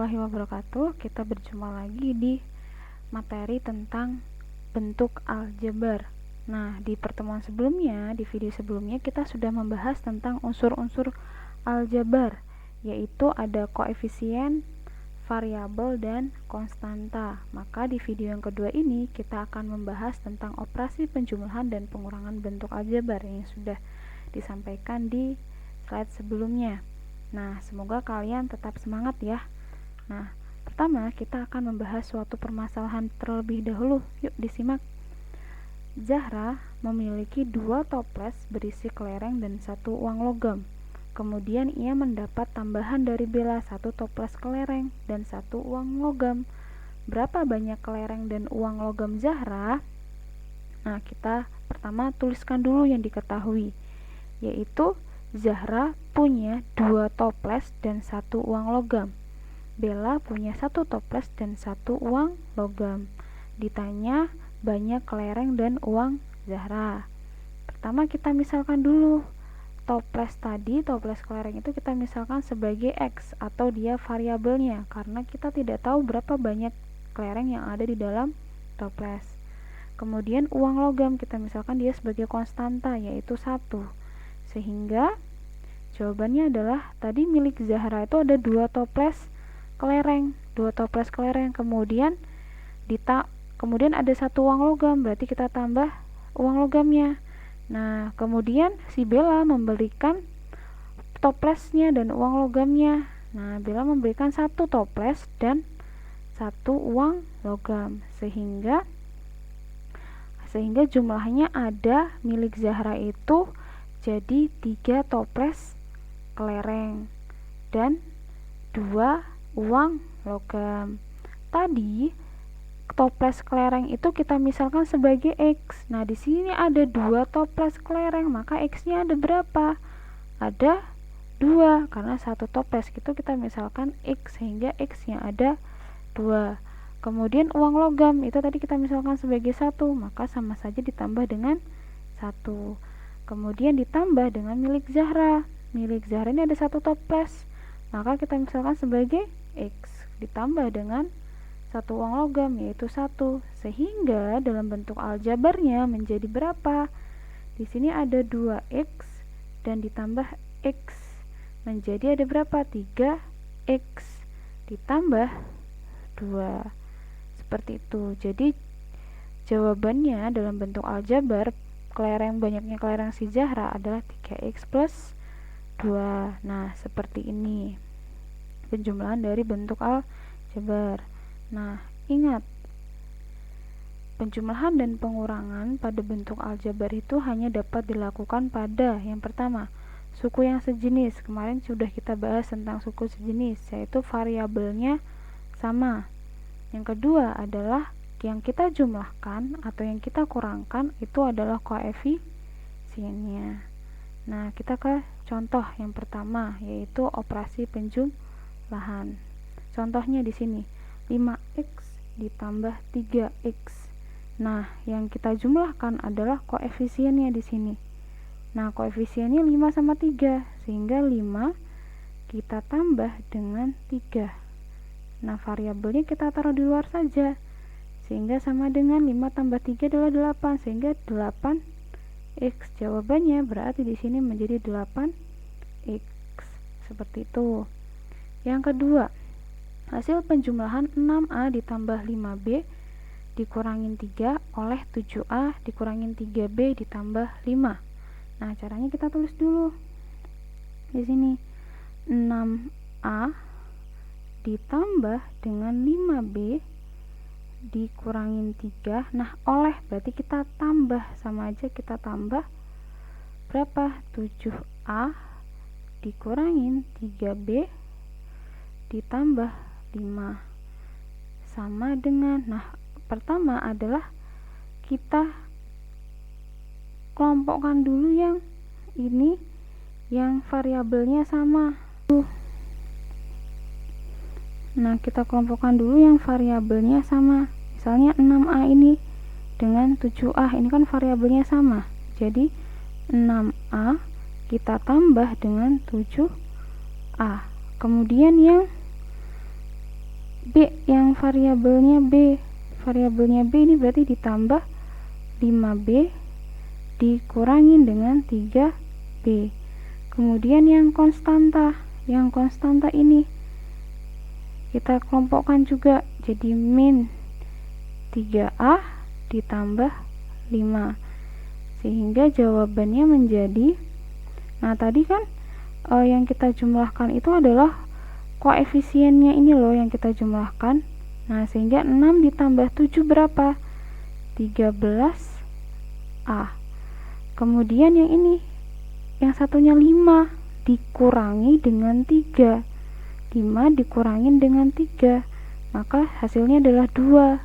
warahmatullahi wabarakatuh. Kita berjumpa lagi di materi tentang bentuk aljabar. Nah, di pertemuan sebelumnya, di video sebelumnya kita sudah membahas tentang unsur-unsur aljabar, yaitu ada koefisien, variabel, dan konstanta. Maka di video yang kedua ini kita akan membahas tentang operasi penjumlahan dan pengurangan bentuk aljabar yang sudah disampaikan di slide sebelumnya. Nah, semoga kalian tetap semangat ya. Nah, pertama kita akan membahas suatu permasalahan terlebih dahulu. Yuk disimak. Zahra memiliki 2 toples berisi kelereng dan 1 uang logam. Kemudian ia mendapat tambahan dari Bella 1 toples kelereng dan 1 uang logam. Berapa banyak kelereng dan uang logam Zahra? Nah, kita pertama tuliskan dulu yang diketahui, yaitu Zahra punya 2 toples dan 1 uang logam. Bella punya 1 toples dan 1 uang logam. Ditanya banyak kelereng dan uang Zahra. Pertama kita misalkan dulu. Toples tadi, toples kelereng itu kita misalkan sebagai X atau dia variabelnya, karena kita tidak tahu berapa banyak kelereng yang ada di dalam toples. Kemudian uang logam kita misalkan dia sebagai konstanta, yaitu 1. Sehingga jawabannya adalah tadi milik Zahra itu ada 2 toples kelereng, kemudian kemudian ada 1 uang logam, berarti kita tambah uang logamnya. Nah, kemudian si Bella memberikan toplesnya dan uang logamnya. Nah, Bella memberikan 1 toples dan 1 uang logam, sehingga jumlahnya ada milik Zahra itu jadi 3 toples kelereng dan 2 uang logam. Tadi toples kelereng itu kita misalkan sebagai X. Nah, di sini ada 2 toples kelereng, maka X-nya ada berapa? Ada 2, karena 1 toples itu kita misalkan X, sehingga X-nya ada 2. Kemudian uang logam itu tadi kita misalkan sebagai 1, maka sama saja ditambah dengan 1. Kemudian ditambah dengan milik Zahra. Milik Zahra ini ada 1 toples, maka kita misalkan sebagai X ditambah dengan 1 uang logam, yaitu 1. Sehingga dalam bentuk aljabarnya menjadi berapa? Di sini ada 2X dan ditambah X. Menjadi ada berapa? 3X ditambah 2. Seperti itu. Jadi jawabannya dalam bentuk aljabar banyaknya kelereng si Zahra adalah 3X plus 2. Nah, seperti ini penjumlahan dari bentuk aljabar. Nah, ingat, penjumlahan dan pengurangan pada bentuk aljabar itu hanya dapat dilakukan pada yang pertama, suku yang sejenis. Kemarin sudah kita bahas tentang suku sejenis, yaitu variabelnya sama. Yang kedua adalah yang kita jumlahkan atau yang kita kurangkan itu adalah koefisiennya. Nah, kita ke contoh yang pertama, yaitu operasi penjumlahan. Contohnya di sini 5X ditambah 3X. Nah, yang kita jumlahkan adalah koefisiennya di sini. Nah, koefisiennya 5 sama 3, sehingga 5 kita tambah dengan 3. Nah, variabelnya kita taruh di luar saja, sehingga sama dengan 5 tambah 3 adalah 8, sehingga 8X. Jawabannya berarti di sini menjadi 8X. Seperti itu. Yang kedua, hasil penjumlahan 6A ditambah 5B dikurangin 3 oleh 7A dikurangin 3B ditambah 5. Nah, caranya kita tulis dulu. Di sini 6A ditambah dengan 5B dikurangin 3. Nah, oleh berarti kita tambah, sama aja kita tambah berapa? 7A dikurangin 3B ditambah 5 sama dengan, nah, pertama adalah kita kelompokkan dulu yang ini, yang variabelnya sama. Nah, kita kelompokkan dulu yang variabelnya sama. Misalnya 6A ini dengan 7A, ini kan variabelnya sama. Jadi 6A kita tambah dengan 7A. Kemudian yang B yang variabelnya B. Variabelnya B ini berarti ditambah 5B dikurangin dengan 3B. Kemudian yang konstanta ini kita kelompokkan juga jadi min 3A ditambah 5, sehingga jawabannya menjadi, nah tadi kan yang kita jumlahkan itu adalah koefisiennya ini loh yang kita jumlahkan. Nah sehingga 6 ditambah 7 berapa? 13A. Kemudian yang ini, yang satunya 5 dikurangi dengan 3. 5 dikurangin dengan 3, maka hasilnya adalah 2.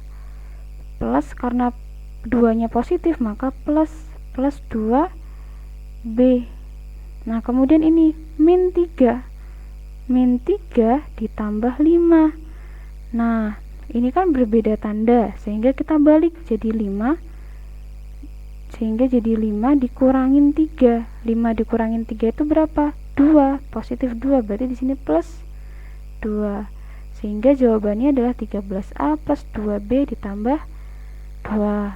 Plus, karena 2-nya positif maka plus 2B. Nah kemudian ini min 3 ditambah 5. Nah ini kan berbeda tanda, sehingga kita balik jadi 5, sehingga jadi 5 dikurangin 3. 5 dikurangin 3 itu berapa? 2, positif 2, berarti di sini plus 2, sehingga jawabannya adalah 13A plus 2B ditambah 2.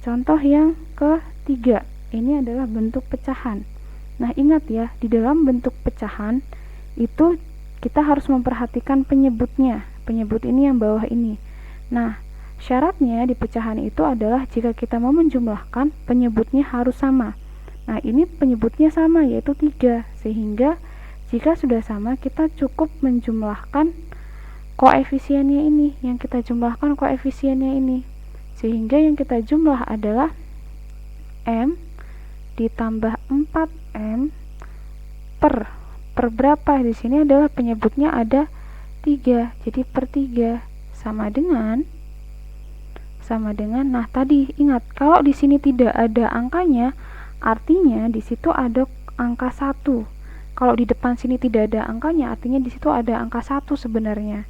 Contoh yang ketiga, ini adalah bentuk pecahan. Nah ingat ya, di dalam bentuk pecahan itu kita harus memperhatikan penyebutnya. Penyebut ini yang bawah ini. Nah syaratnya di pecahan itu adalah jika kita mau menjumlahkan, penyebutnya harus sama. Nah ini penyebutnya sama, yaitu 3, sehingga jika sudah sama kita cukup menjumlahkan koefisiennya ini. Yang kita jumlahkan koefisiennya ini, sehingga yang kita jumlah adalah M ditambah 4M per berapa? Di sini adalah penyebutnya ada 3, jadi per 3 sama dengan, nah tadi ingat, kalau di sini tidak ada angkanya, artinya di situ ada angka 1. Kalau di depan sini tidak ada angkanya, artinya di situ ada angka 1 sebenarnya.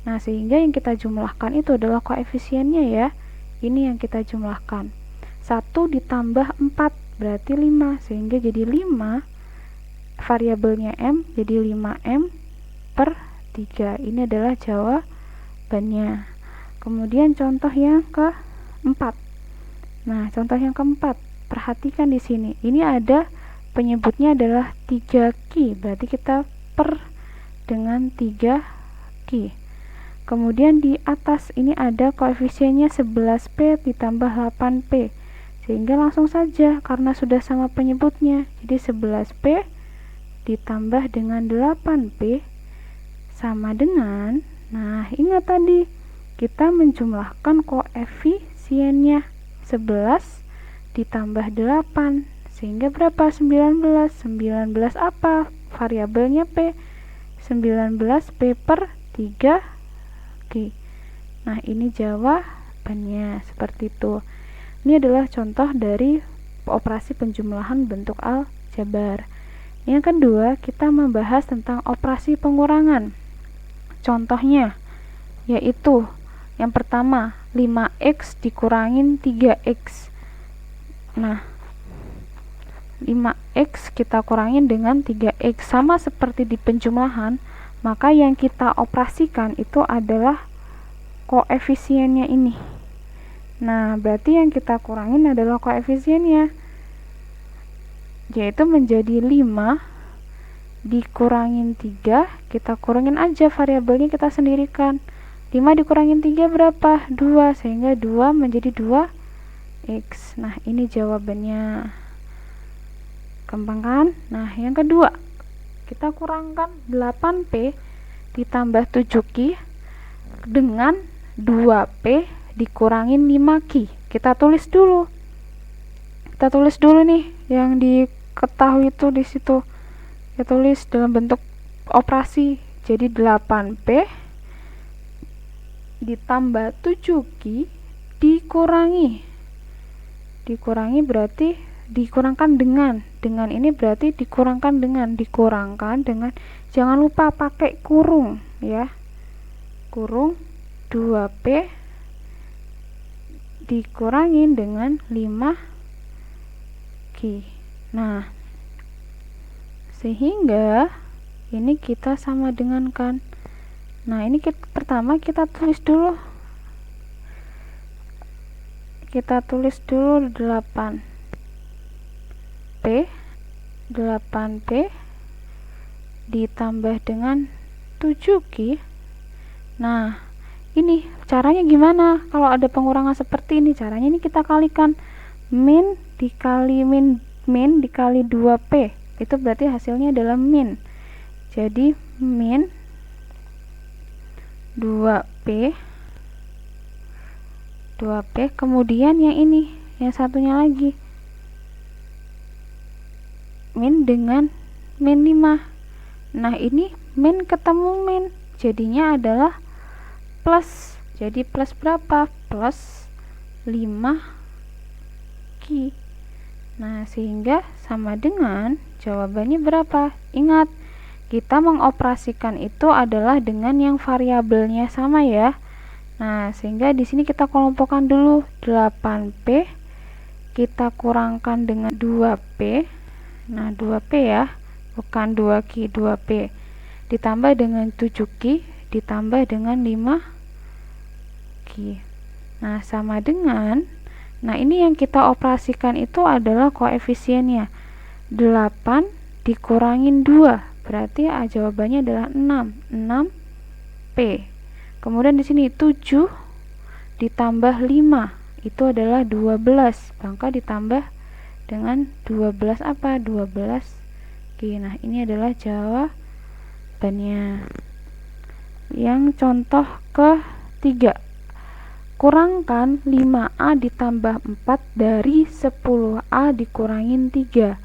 Nah sehingga yang kita jumlahkan itu adalah koefisiennya ya. Ini yang kita jumlahkan. 1 ditambah 4 berarti 5, sehingga jadi 5, variabelnya M jadi 5M per 3. Ini adalah jawabannya. Kemudian contoh yang keempat. Nah contoh yang keempat, perhatikan di sini. Ini ada penyebutnya adalah 3Q, berarti kita per dengan 3Q. Kemudian di atas ini ada koefisiennya 11P ditambah 8P, sehingga langsung saja karena sudah sama penyebutnya, jadi 11P ditambah dengan 8P sama dengan, nah ingat tadi kita menjumlahkan koefisiennya 11 ditambah 8, sehingga berapa? 19 apa? Variabelnya P, 19P per 3Q. Nah ini jawabannya seperti itu. Ini adalah contoh dari operasi penjumlahan bentuk aljabar. Yang kedua, kita membahas tentang operasi pengurangan. Contohnya yaitu yang pertama 5x dikurangin 3x. Nah 5x kita kurangin dengan 3x, sama seperti di penjumlahan, maka yang kita operasikan itu adalah koefisiennya ini. Nah berarti yang kita kurangin adalah koefisiennya, yaitu menjadi 5 dikurangin 3, kita kurangin aja variabelnya, kita sendirikan. 5 dikurangin 3 berapa? 2, sehingga 2 menjadi 2x. Nah ini jawabannya. Gampang kan? Nah yang kedua, kita kurangkan 8P ditambah 7Q dengan 2P dikurangin 5Q. Kita tulis dulu nih yang diketahui itu di situ. Kita tulis dalam bentuk operasi. Jadi 8P ditambah 7Q dikurangi berarti dikurangkan dengan ini berarti dikurangkan dengan jangan lupa pakai kurung ya, kurung 2P dikurangin dengan 5Q. Nah sehingga ini kita sama dengan kan Nah, ini pertama kita tulis dulu. Kita tulis dulu 8P ditambah dengan 7Q. Nah, ini caranya gimana? Kalau ada pengurangan seperti ini, caranya ini kita kalikan min dikali min dikali 2P. Itu berarti hasilnya adalah min. Jadi min 2P kemudian yang ini, yang satunya lagi min dengan min 5. Nah, ini min ketemu min, jadinya adalah plus. Jadi plus berapa? Plus 5Q. Nah, sehingga sama dengan jawabannya berapa? Ingat, kita mengoperasikan itu adalah dengan yang variabelnya sama ya. Nah, sehingga di sini kita kelompokkan dulu 8P kita kurangkan dengan 2P. Nah, 2P ya, bukan 2Q, 2P ditambah dengan 7Q ditambah dengan 5Q. Nah, sama dengan, nah ini yang kita operasikan itu adalah koefisiennya 8 dikurangin 2, berarti jawabannya adalah 6P. Kemudian di sini 7 ditambah 5 itu adalah 12, maka ditambah dengan 12 apa? 12Q. Nah, ini adalah jawabannya. Yang contoh ketiga, kurangkan 5A ditambah 4 dari 10A dikurangin 3.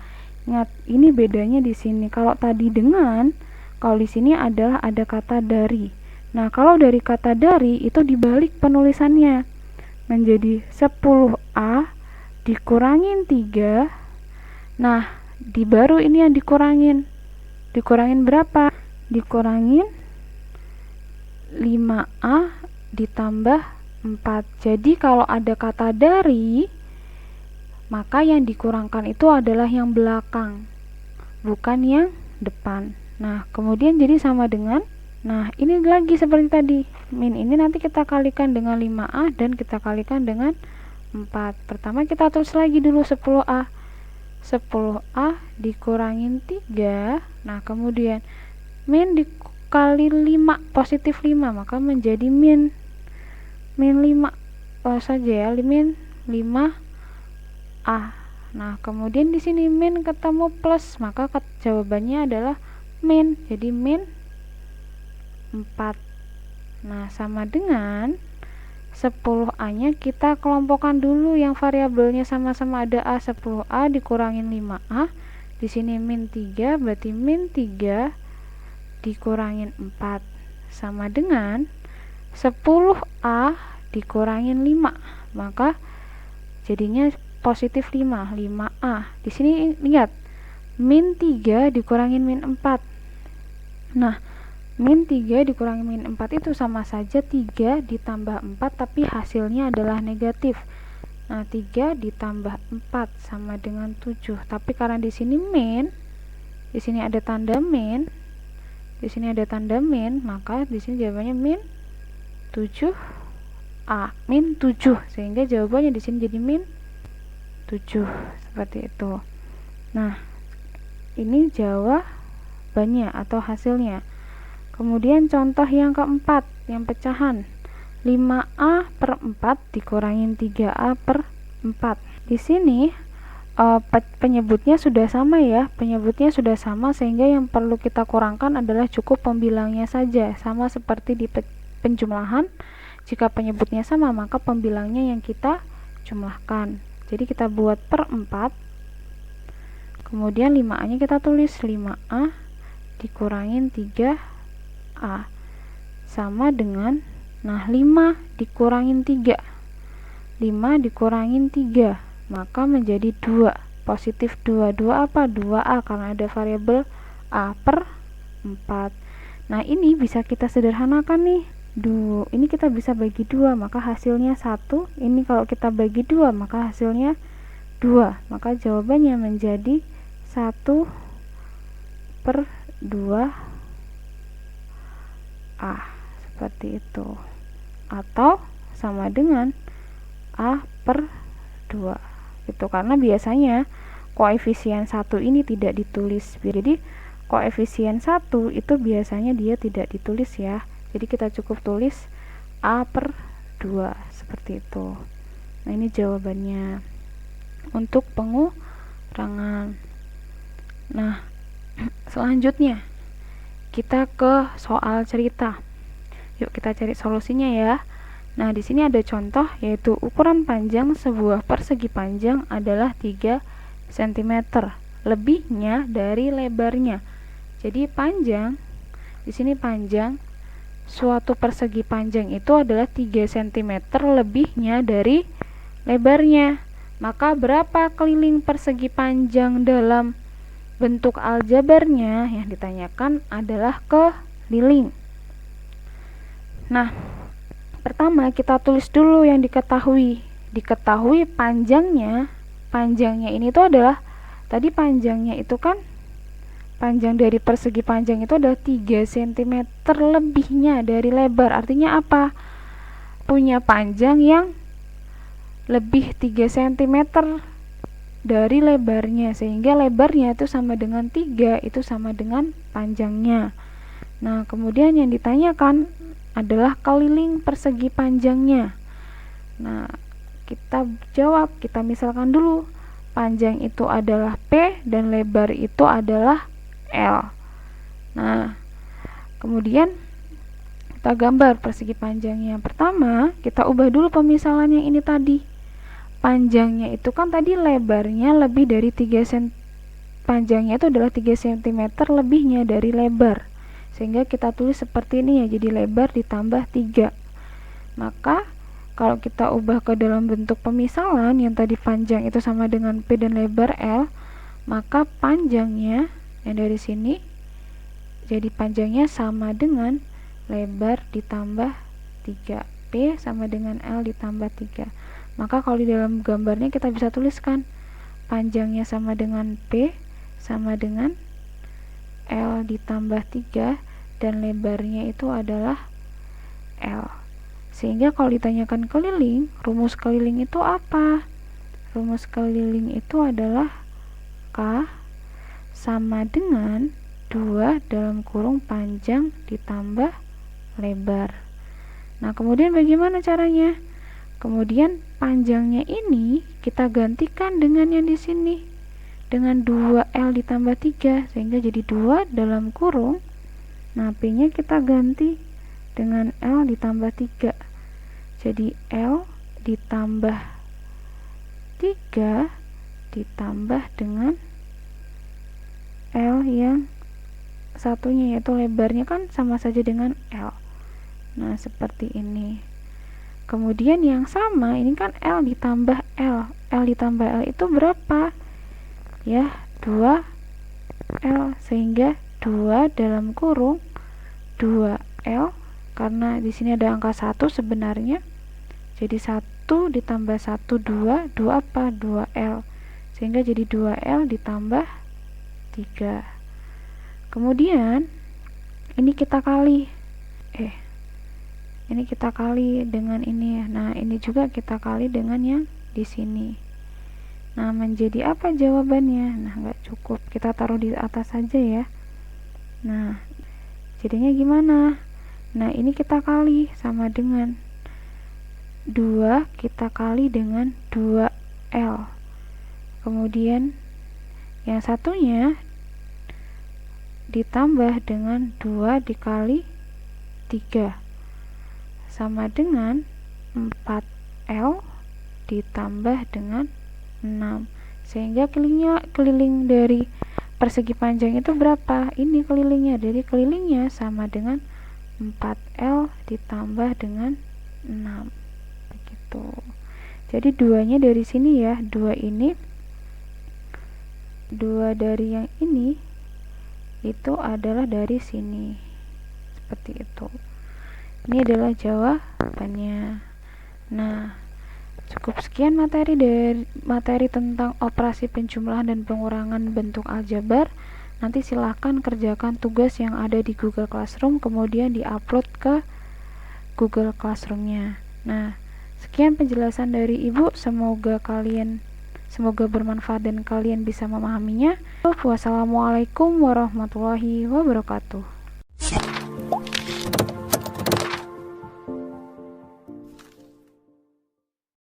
Ingat, ini bedanya di sini. Kalau tadi dengan, kalau di sini adalah ada kata dari. Nah, kalau dari kata dari itu dibalik penulisannya menjadi 10A dikurangin 3. Nah, di baru ini yang dikurangin. Dikurangin berapa? Dikurangin 5A ditambah 4. Jadi kalau ada kata dari, maka yang dikurangkan itu adalah yang belakang, bukan yang depan. Nah, kemudian jadi sama dengan, nah ini lagi seperti tadi, min ini nanti kita kalikan dengan 5A dan kita kalikan dengan 4. Pertama kita tulis lagi dulu 10A. 10A dikurangin 3. Nah, kemudian min dikali 5, positif 5, maka menjadi min 5 saja ya, min 5A. Nah, kemudian di sini min ketemu plus, maka jawabannya adalah min, jadi min 4. Nah, sama dengan 10A-nya kita kelompokkan dulu yang variabelnya sama-sama ada A. 10A dikurangin 5A. Di sini min 3, berarti min 3 dikurangin 4 sama dengan 10A dikurangin 5. Maka jadinya positif 5A. Di sini lihat, min 3 dikurangin min 4. Nah, min 3 dikurangi min 4 itu sama saja 3 ditambah 4, tapi hasilnya adalah negatif. Nah, 3 ditambah 4 sama dengan 7. Tapi karena di sini min, di sini ada tanda min, di sini ada tanda min, maka di sini jawabannya min 7A, min 7. Sehingga jawabannya di sini jadi min 7, seperti itu. Nah, ini jawabannya atau hasilnya. Kemudian contoh yang keempat, yang pecahan 5A per 4 dikurangin 3A per 4. Di sini penyebutnya sudah sama ya, penyebutnya sudah sama, sehingga yang perlu kita kurangkan adalah cukup pembilangnya saja. Sama seperti di penjumlahan, jika penyebutnya sama maka pembilangnya yang kita jumlahkan. Jadi kita buat per 4, kemudian 5A nya kita tulis 5A dikurangin 3A sama dengan, nah 5 dikurangin 3, 5 dikurangin 3, maka menjadi 2, positif 2. 2 apa? 2A, karena ada variabel A per 4. Nah, ini bisa kita sederhanakan nih. Ini kita bisa bagi 2, maka hasilnya 1. Ini kalau kita bagi 2, maka hasilnya 2. Maka jawabannya menjadi 1 per 2A. seperti itu, atau sama dengan A per 2 gitu. Karena biasanya koefisien 1 ini tidak ditulis, jadi koefisien 1 itu biasanya dia tidak ditulis ya, jadi kita cukup tulis A per 2 seperti itu. Nah, ini jawabannya untuk pengurangan. Nah, selanjutnya kita ke soal cerita. Yuk kita cari solusinya ya. Nah, di sini ada contoh, yaitu ukuran panjang sebuah persegi panjang adalah 3 cm, lebihnya dari lebarnya. Jadi panjang, di sini panjang suatu persegi panjang itu adalah 3 cm, lebihnya dari lebarnya. Maka berapa keliling persegi panjang dalam bentuk aljabarnya? Yang ditanyakan adalah keliling. Nah, pertama kita tulis dulu yang diketahui. Diketahui panjangnya ini tuh adalah, tadi panjangnya itu kan, panjang dari persegi panjang itu adalah 3 cm, lebihnya dari lebar. Artinya apa? Punya panjang yang lebih 3 cm dari lebarnya, sehingga lebarnya itu sama dengan 3, itu sama dengan panjangnya. Nah, kemudian yang ditanyakan adalah keliling persegi panjangnya. Nah, kita jawab, kita misalkan dulu, panjang itu adalah P dan lebar itu adalah L. Nah, kemudian kita gambar persegi panjangnya. Pertama, kita ubah dulu pemisalan yang ini tadi. Panjangnya itu kan tadi lebarnya lebih dari 3 cm. Panjangnya itu adalah 3 cm, lebihnya dari lebar. Sehingga kita tulis seperti ini ya, jadi lebar ditambah 3. Maka kalau kita ubah ke dalam bentuk pemisalan, yang tadi panjang itu sama dengan P dan lebar L, maka panjangnya yang dari sini, jadi panjangnya sama dengan lebar ditambah 3. P sama dengan L ditambah 3. Maka kalau di dalam gambarnya kita bisa tuliskan panjangnya sama dengan P sama dengan L ditambah 3 dan lebarnya itu adalah L. Sehingga kalau ditanyakan keliling, rumus keliling itu apa? Rumus keliling itu adalah K sama dengan 2 dalam kurung panjang ditambah lebar. Nah, kemudian bagaimana caranya? Kemudian panjangnya ini kita gantikan dengan yang di sini, dengan 2L ditambah 3, sehingga jadi 2 dalam kurung. Nah, P-nya kita ganti dengan L ditambah 3. Jadi L ditambah 3 ditambah dengan L yang satunya, yaitu lebarnya kan sama saja dengan L. Nah, seperti ini. Kemudian yang sama, ini kan L ditambah L. L ditambah L itu berapa? Ya, 2L, sehingga 2 dalam kurung 2L, karena di sini ada angka 1 sebenarnya. Jadi 1 ditambah 1 2 apa? 2L. Sehingga jadi 2L ditambah 3. Kemudian ini kita kali ini kita kali dengan ini. Nah, ini juga kita kali dengan yang di sini. Nah, menjadi apa jawabannya? Nah, nggak cukup, kita taruh di atas saja ya. Nah, jadinya gimana? Nah, ini kita kali sama dengan 2 kita kali dengan 2L. Kemudian yang satunya ditambah dengan 2 dikali 3 sama dengan 4L ditambah dengan 6. Sehingga keliling dari persegi panjang itu berapa? Ini kelilingnya. Jadi kelilingnya sama dengan 4L ditambah dengan 6. Begitu. Jadi 2-nya dari sini ya. 2 ini, 2 dari yang ini itu adalah dari sini. Seperti itu. Ini adalah jawabannya. Nah, cukup sekian materi tentang operasi penjumlahan dan pengurangan bentuk aljabar. Nanti silahkan kerjakan tugas yang ada di Google Classroom, kemudian diupload ke Google Classroom-nya. Nah, sekian penjelasan dari Ibu, semoga bermanfaat dan kalian bisa memahaminya. Wassalamualaikum warahmatullahi wabarakatuh.